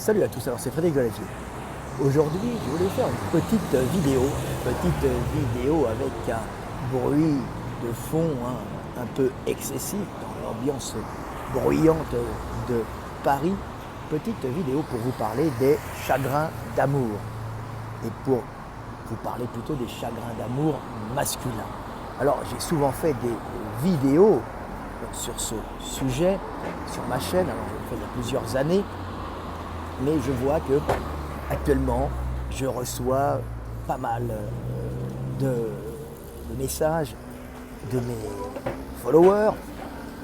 Salut à tous, alors c'est Frédéric Delavier. Aujourd'hui, je voulais faire une petite vidéo avec un bruit de fond un peu excessif dans l'ambiance bruyante de Paris. Petite vidéo pour vous parler des chagrins d'amour et pour vous parler plutôt des chagrins d'amour masculins. Alors, j'ai souvent fait des vidéos sur ce sujet, sur ma chaîne, alors je le fais il y a plusieurs années, mais je vois que actuellement je reçois pas mal de messages de mes followers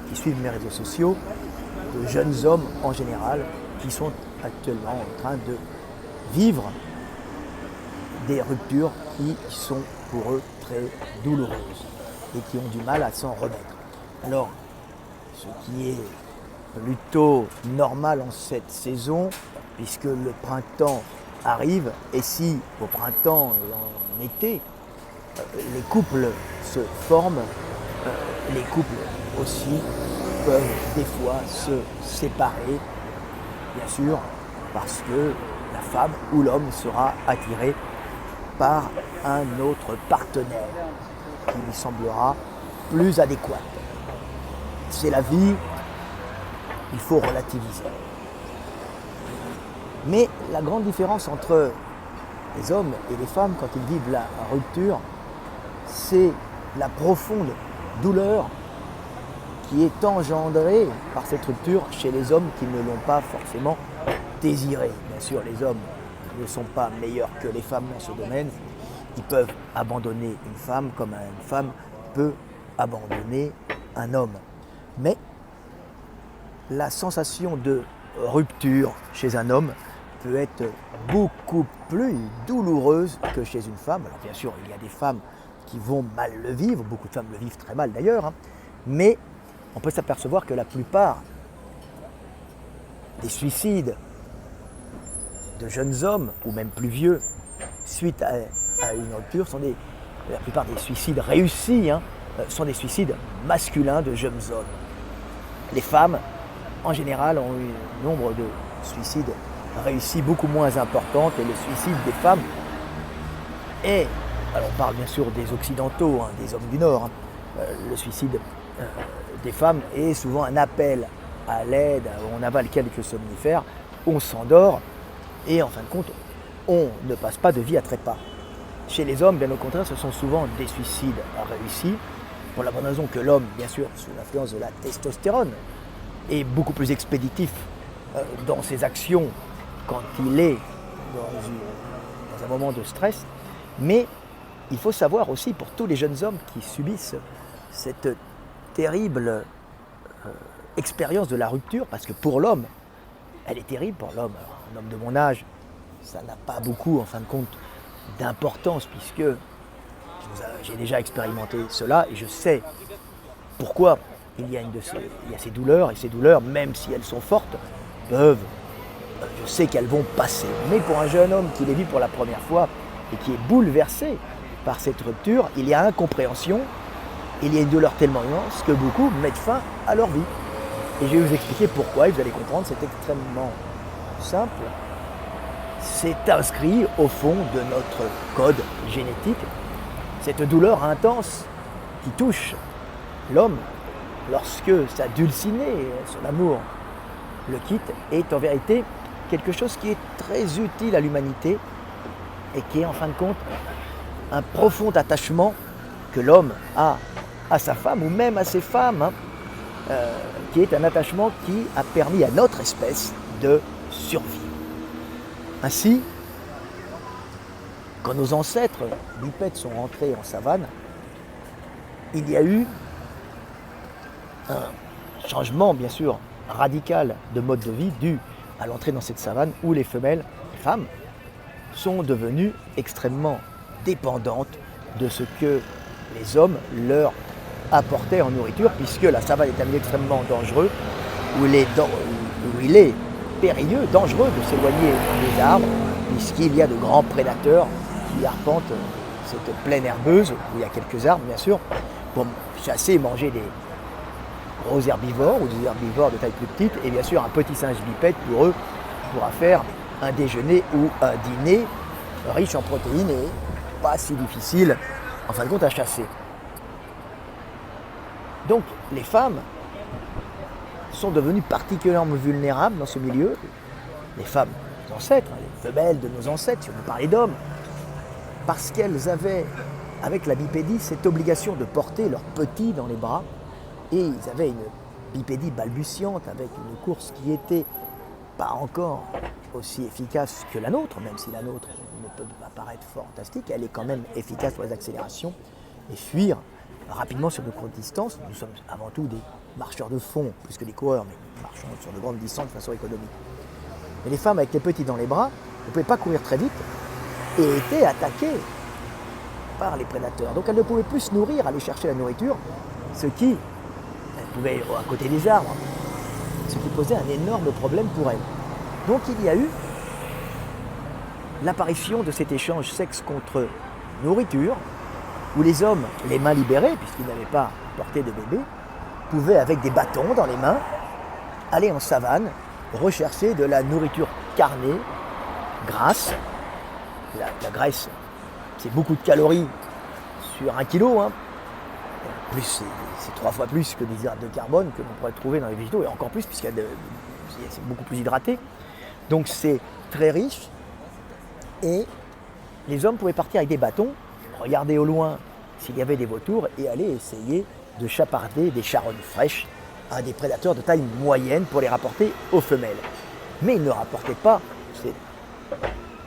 qui suivent mes réseaux sociaux, de jeunes hommes en général qui sont actuellement en train de vivre des ruptures qui sont pour eux très douloureuses et qui ont du mal à s'en remettre. Alors, ce qui est plutôt normal en cette saison, puisque le printemps arrive, et si au printemps et en été, les couples se forment, les couples aussi peuvent des fois se séparer, bien sûr, parce que la femme ou l'homme sera attiré par un autre partenaire qui lui semblera plus adéquat. C'est la vie, il faut relativiser. Mais la grande différence entre les hommes et les femmes quand ils vivent la rupture, c'est la profonde douleur qui est engendrée par cette rupture chez les hommes qui ne l'ont pas forcément désirée. Bien sûr, les hommes ne sont pas meilleurs que les femmes dans ce domaine. Ils peuvent abandonner une femme comme une femme peut abandonner un homme. Mais la sensation de rupture chez un homme peut être beaucoup plus douloureuse que chez une femme. Alors bien sûr, il y a des femmes qui vont mal le vivre, beaucoup de femmes le vivent très mal d'ailleurs, mais on peut s'apercevoir que la plupart des suicides de jeunes hommes, ou même plus vieux, suite à une rupture, la plupart des suicides réussis sont des suicides masculins de jeunes hommes. Les femmes, en général, ont eu un nombre de suicides réussis beaucoup moins important, et le suicide des femmes est, alors on parle bien sûr des occidentaux, des hommes du Nord, le suicide des femmes est souvent un appel à l'aide, on avale quelques somnifères, on s'endort, et en fin de compte, on ne passe pas de vie à trépas. Chez les hommes, bien au contraire, ce sont souvent des suicides réussis, pour la bonne raison que l'homme, bien sûr, sous l'influence de la testostérone, est beaucoup plus expéditif dans ses actions quand il est dans un moment de stress. Mais il faut savoir aussi pour tous les jeunes hommes qui subissent cette terrible expérience de la rupture, parce que pour l'homme, elle est terrible pour l'homme. Alors, un homme de mon âge, ça n'a pas beaucoup, en fin de compte, d'importance, puisque j'ai déjà expérimenté cela et je sais pourquoi il y a ces douleurs, et ces douleurs, même si elles sont fortes, je sais qu'elles vont passer. Mais pour un jeune homme qui les vit pour la première fois et qui est bouleversé par cette rupture, il y a incompréhension, il y a une douleur tellement immense que beaucoup mettent fin à leur vie. Et je vais vous expliquer pourquoi, et vous allez comprendre, c'est extrêmement simple. C'est inscrit au fond de notre code génétique, cette douleur intense qui touche l'homme lorsque sa dulcinée, son amour, le quitte, est en vérité quelque chose qui est très utile à l'humanité et qui est en fin de compte un profond attachement que l'homme a à sa femme ou même à ses femmes, qui est un attachement qui a permis à notre espèce de survivre. Ainsi, quand nos ancêtres bipèdes sont rentrés en savane, il y a eu un changement, bien sûr, radical de mode de vie dû à l'entrée dans cette savane où les femmes, sont devenues extrêmement dépendantes de ce que les hommes leur apportaient en nourriture, puisque la savane est un milieu extrêmement dangereux, où il est périlleux, dangereux de s'éloigner des arbres, puisqu'il y a de grands prédateurs qui arpentent cette plaine herbeuse, où il y a quelques arbres bien sûr, pour chasser et manger des gros herbivores ou des herbivores de taille plus petite, et bien sûr un petit singe bipède pour eux pourra faire un déjeuner ou un dîner riche en protéines et pas si difficile, en fin de compte, à chasser. Donc, les femmes sont devenues particulièrement vulnérables dans ce milieu. Les femmes, nos ancêtres, les femelles de nos ancêtres, si on veut parler d'hommes, parce qu'elles avaient, avec la bipédie, cette obligation de porter leurs petits dans les bras, et ils avaient une bipédie balbutiante avec une course qui était pas encore aussi efficace que la nôtre, même si la nôtre ne peut pas paraître fantastique, elle est quand même efficace pour les accélérations et fuir rapidement sur de courtes distances. Nous sommes avant tout des marcheurs de fond, plus que des coureurs, mais nous marchons sur de grandes distances de façon économique. Mais les femmes avec les petits dans les bras ne pouvaient pas courir très vite et étaient attaquées par les prédateurs. Donc elles ne pouvaient plus se nourrir, aller chercher la nourriture, ce qui, elles pouvaient à côté des arbres, ce qui posait un énorme problème pour elles. Donc il y a eu l'apparition de cet échange sexe contre nourriture, où les hommes, les mains libérées, puisqu'ils n'avaient pas porté de bébé, pouvaient, avec des bâtons dans les mains, aller en savane, rechercher de la nourriture carnée, grasse. La graisse, c'est beaucoup de calories sur 1 kilo. Plus, c'est 3 fois plus que des hydrates de carbone que l'on pourrait trouver dans les végétaux, et encore plus, puisque c'est beaucoup plus hydraté. Donc c'est très riche, et les hommes pouvaient partir avec des bâtons, regarder au loin s'il y avait des vautours et aller essayer de chaparder des charognes fraîches à des prédateurs de taille moyenne pour les rapporter aux femelles. Mais ils ne rapportaient pas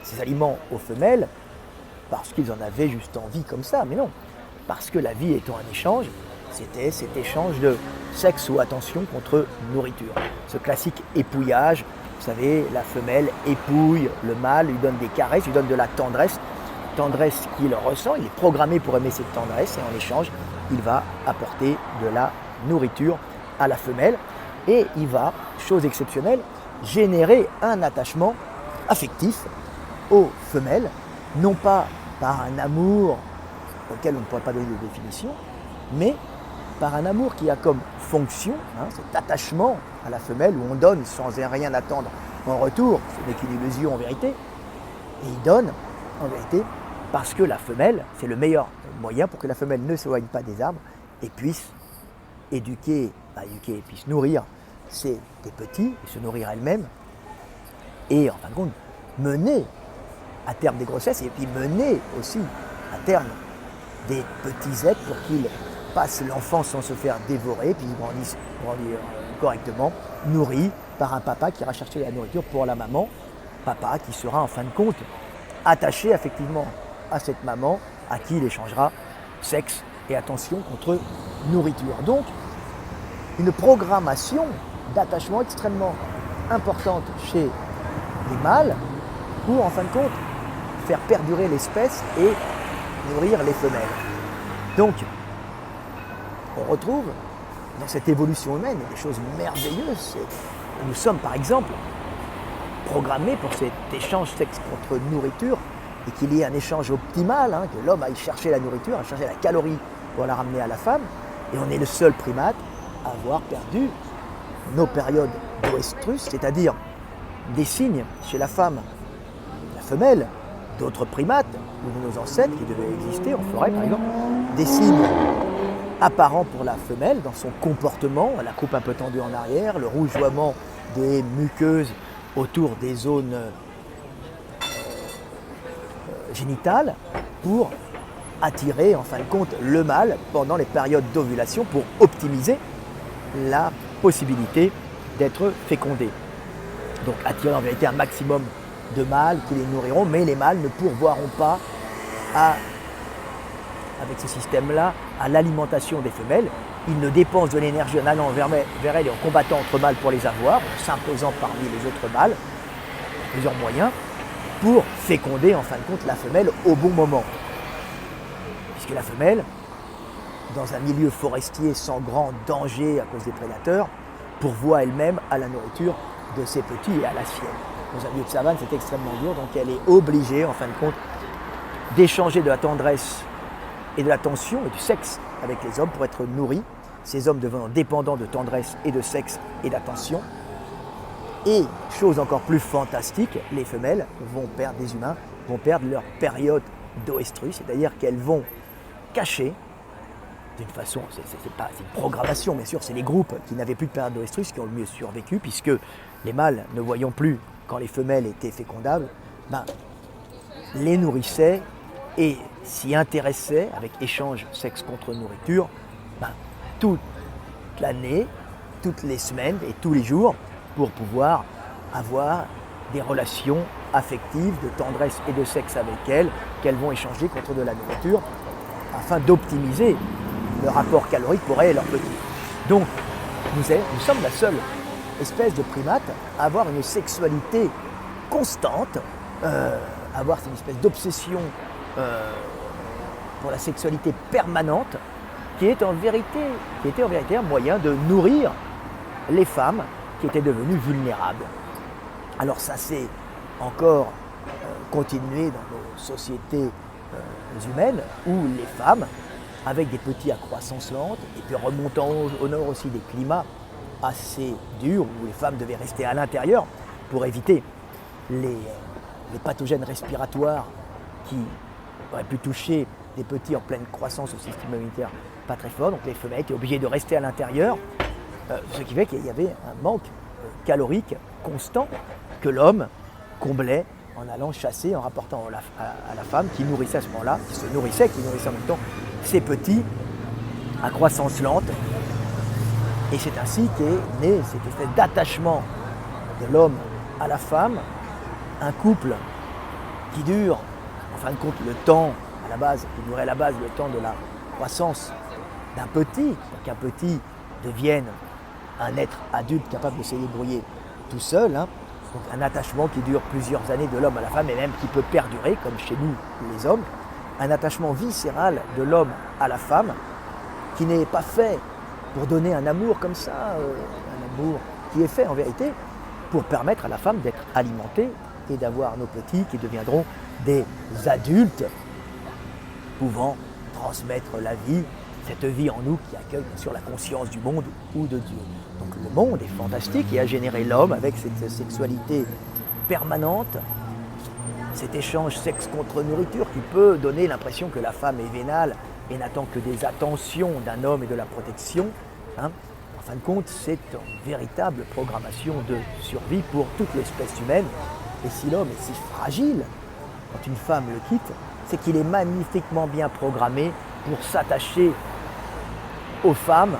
ces aliments aux femelles parce qu'ils en avaient juste envie comme ça, mais non. Parce que la vie étant un échange, c'était cet échange de sexe ou attention contre nourriture. Ce classique épouillage, vous savez, la femelle épouille le mâle, lui donne des caresses, lui donne de la tendresse qu'il ressent, il est programmé pour aimer cette tendresse, et en échange, il va apporter de la nourriture à la femelle, et il va, chose exceptionnelle, générer un attachement affectif aux femelles, non pas par un amour auquel on ne pourrait pas donner de définition, mais par un amour qui a comme fonction, cet attachement à la femelle où on donne sans rien attendre en retour, ce n'est qu'une illusion en vérité, et il donne en vérité parce que la femelle, c'est le meilleur moyen pour que la femelle ne s'éloigne pas des arbres et puisse éduquer et puisse nourrir des petits, et se nourrir elle-même, et en fin de compte mener à terme des grossesses, et puis mener aussi à terme des petits êtres pour qu'ils passent l'enfance sans se faire dévorer, puis ils grandissent correctement, nourris par un papa qui ira chercher la nourriture pour la maman, papa qui sera en fin de compte attaché effectivement à cette maman à qui il échangera sexe et attention contre nourriture. Donc, une programmation d'attachement extrêmement importante chez les mâles pour, en fin de compte, faire perdurer l'espèce et nourrir les femelles. Donc, on retrouve dans cette évolution humaine des choses merveilleuses. Nous sommes, par exemple, programmés pour cet échange sexe contre nourriture, et qu'il y ait un échange optimal, que l'homme aille chercher la nourriture, aille chercher la calorie pour la ramener à la femme. Et on est le seul primate à avoir perdu nos périodes d'oestrus, c'est-à-dire des signes chez la femme, la femelle, d'autres primates, ou de nos ancêtres qui devaient exister en forêt par exemple, des signes apparents pour la femelle dans son comportement, la coupe un peu tendue en arrière, le rougeoiement des muqueuses autour des zones génitales, pour attirer en fin de compte le mâle pendant les périodes d'ovulation pour optimiser la possibilité d'être fécondé. Donc attirer en vérité un maximum de mâles qui les nourriront, mais les mâles ne pourvoiront pas avec ce système-là à l'alimentation des femelles. Ils ne dépensent de l'énergie en allant vers elles et en combattant entre mâles pour les avoir, en s'imposant parmi les autres mâles, plusieurs moyens, pour féconder en fin de compte la femelle au bon moment. Puisque la femelle, dans un milieu forestier sans grand danger à cause des prédateurs, pourvoit elle-même à la nourriture de ses petits et à la sienne. Dans un milieu de savane, c'est extrêmement dur, donc elle est obligée en fin de compte d'échanger de la tendresse et de l'attention et du sexe avec les hommes pour être nourris, ces hommes devenant dépendants de tendresse et de sexe et d'attention. Et, chose encore plus fantastique, les femelles des humains vont perdre leur période d'oestrus, c'est-à-dire qu'elles vont cacher, d'une façon, c'est une programmation, bien sûr, c'est les groupes qui n'avaient plus de période d'oestrus qui ont le mieux survécu, puisque les mâles, ne voyant plus quand les femelles étaient fécondables, les nourrissaient et s'y intéressaient avec échange sexe contre nourriture, toute l'année, toutes les semaines et tous les jours, pour pouvoir avoir des relations affectives, de tendresse et de sexe avec elles, qu'elles vont échanger contre de la nourriture, afin d'optimiser le rapport calorique pour elles et leurs petits. Donc, nous sommes la seule espèce de primate à avoir une sexualité constante, avoir une espèce d'obsession pour la sexualité permanente, qui était en vérité un moyen de nourrir les femmes qui étaient devenues vulnérables. Alors ça s'est encore continué dans nos sociétés humaines, où les femmes, avec des petits à croissance lente, et puis remontant au nord aussi des climats assez durs, où les femmes devaient rester à l'intérieur pour éviter les pathogènes respiratoires qui auraient pu toucher des petits en pleine croissance au système immunitaire pas très fort. Donc les femelles étaient obligées de rester à l'intérieur, ce qui fait qu'il y avait un manque calorique constant que l'homme comblait en allant chasser, en rapportant à la femme qui nourrissait à ce moment-là, qui nourrissait en même temps ses petits à croissance lente. Et c'est ainsi qu'est né cette espèce d'attachement de l'homme à la femme, un couple qui dure, en fin de compte, le temps, qui durait à la base le temps de la croissance d'un petit, pour qu'un petit devienne un être adulte capable de se débrouiller tout seul. Donc un attachement qui dure plusieurs années de l'homme à la femme et même qui peut perdurer, comme chez nous les hommes. Un attachement viscéral de l'homme à la femme qui n'est pas fait pour donner un amour comme ça, un amour qui est fait en vérité pour permettre à la femme d'être alimentée et d'avoir nos petits qui deviendront des adultes pouvant transmettre la vie, cette vie en nous qui accueille bien sûr la conscience du monde ou de Dieu. Donc le monde est fantastique et a généré l'homme avec cette sexualité permanente, cet échange sexe contre nourriture qui peut donner l'impression que la femme est vénale et n'attend que des attentions d'un homme et de la protection. En fin de compte, c'est une véritable programmation de survie pour toute l'espèce humaine. Et si l'homme est si fragile, quand une femme le quitte, c'est qu'il est magnifiquement bien programmé pour s'attacher aux femmes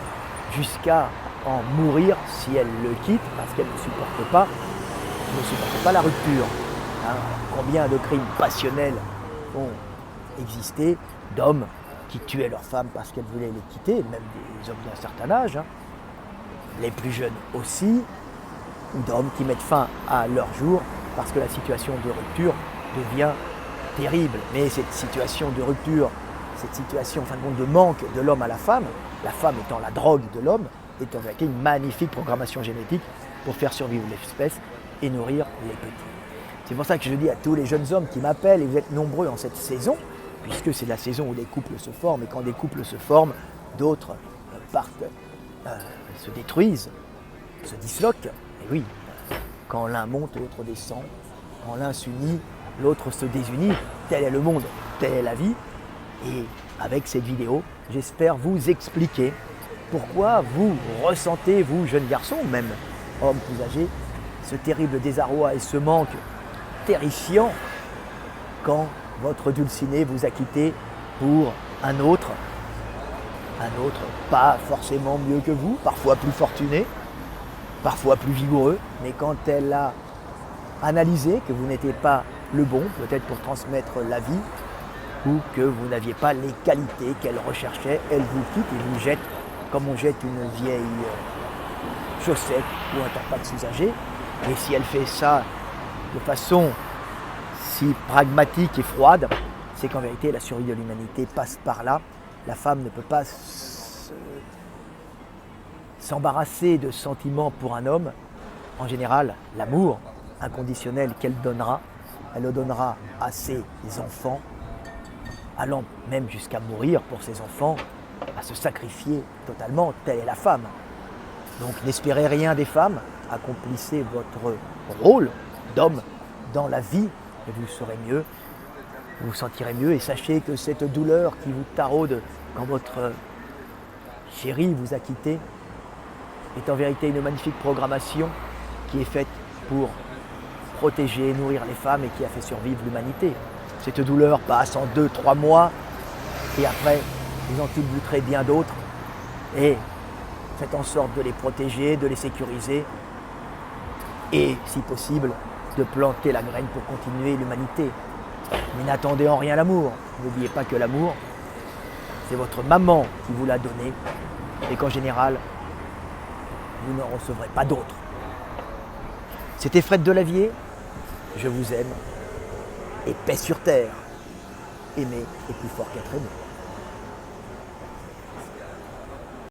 jusqu'à en mourir si elle le quitte, parce qu'elle ne supporte pas la rupture. Combien de crimes passionnels ont existé d'hommes qui tuaient leurs femmes parce qu'elles voulaient les quitter, même des hommes d'un certain âge, les plus jeunes aussi, ou d'hommes qui mettent fin à leur jour parce que la situation de rupture devient terrible. Mais cette situation de rupture, cette situation en fin de compte de manque de l'homme à la femme étant la drogue de l'homme, est en vérité une magnifique programmation génétique pour faire survivre l'espèce et nourrir les petits. C'est pour ça que je dis à tous les jeunes hommes qui m'appellent, et vous êtes nombreux en cette saison, puisque c'est la saison où les couples se forment, et quand des couples se forment, d'autres partent, se détruisent, se disloquent. Et oui, quand l'un monte, l'autre descend, quand l'un s'unit, l'autre se désunit. Tel est le monde, telle est la vie. Et avec cette vidéo, j'espère vous expliquer pourquoi vous ressentez, vous jeunes garçons, même hommes plus âgés, ce terrible désarroi et ce manque terrifiant quand votre dulciné vous a quitté pour un autre pas forcément mieux que vous, parfois plus fortuné, parfois plus vigoureux, mais quand elle a analysé que vous n'étiez pas le bon, peut-être pour transmettre la vie, ou que vous n'aviez pas les qualités qu'elle recherchait, elle vous quitte et vous jette comme on jette une vieille chaussette ou un tampax usagé. Et si elle fait ça de façon si pragmatique et froide, c'est qu'en vérité la survie de l'humanité passe par là. La femme ne peut pas s'embarrasser de sentiments pour un homme. En général, l'amour inconditionnel qu'elle donnera, elle le donnera à ses enfants, allant même jusqu'à mourir pour ses enfants, à se sacrifier totalement, telle est la femme. Donc n'espérez rien des femmes, accomplissez votre rôle d'homme dans la vie et vous serez mieux, vous vous sentirez mieux et sachez que cette douleur qui vous taraude quand votre chéri vous a quitté est en vérité une magnifique programmation qui est faite pour protéger et nourrir les femmes et qui a fait survivre l'humanité. Cette douleur passe en 2-3 mois et après vous en culbuterez bien d'autres et faites en sorte de les protéger, de les sécuriser et si possible de planter la graine pour continuer l'humanité. Mais n'attendez en rien l'amour. N'oubliez pas que l'amour, c'est votre maman qui vous l'a donné et qu'en général, vous n'en recevrez pas d'autres. C'était Fred Delavier, je vous aime et paix sur terre. Aimer est plus fort qu'être aimé.